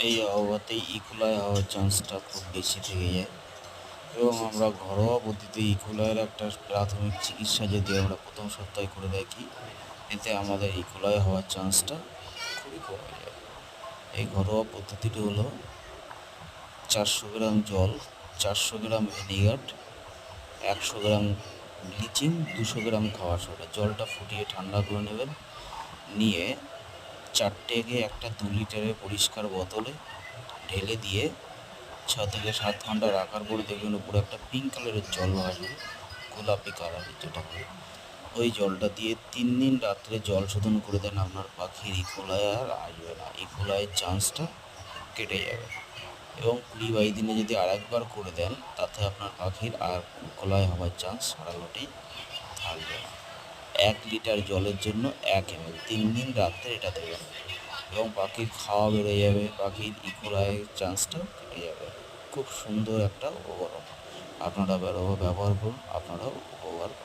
এই আবহাওয়াতেই ইকোলাই হওয়ার চান্সটা খুব বেশি থেকে যায় এবং আমরা ঘরোয়া পদ্ধতিতে ইকোলাইয়ের একটা প্রাথমিক চিকিৎসা যদি আমরা প্রথম সপ্তাহে করে থাকি, এতে আমাদের ইকোলাই হওয়ার চান্সটা খুবই কমে যায়। এই ঘরোয়া পদ্ধতিটি হলো 400 গ্রাম জল, 400 গ্রাম ভিনিগার, 100 গ্রাম ব্লিচিং, 200 গ্রাম খাবার সোডা। জলটা ফুটিয়ে ঠান্ডা করে নেবেন, নিয়ে 4 একটা 2 লিটারের পরিষ্কার বোতলে ঢেলে দিয়ে 6 থেকে 7 ঘন্টা রাখার পরে দেখবেন উপরে একটা পিঙ্ক কালারের জল আসবে, গোলাপি কালারের যেটা হয়। ওই জলটা দিয়ে 3 দিন রাত্রে জল শোধন করে দেন, আপনার পাখির ইকোলাই আর আসবে না, ইকোলাইয়ের চান্সটা কেটে যাবে। এবং 20-22 দিনে যদি আরেকবার করে দেন, তাতে আপনার পাখির আর ইকোলাই হওয়ার চান্স সারালোটেই থাকবে না। 1 লিটার জলের জন্য 1 ml, 3 দিন রাত্রে এটা দেবেন এবং পাখির খাওয়া বেড়ে যাবে, পাখির ইকোলাইয়ের চান্সটাও কেটে যাবে। খুব সুন্দর একটা উপকরণ, আপনারা ব্যবহার করুন, আপনারাও উপকার পাবেন।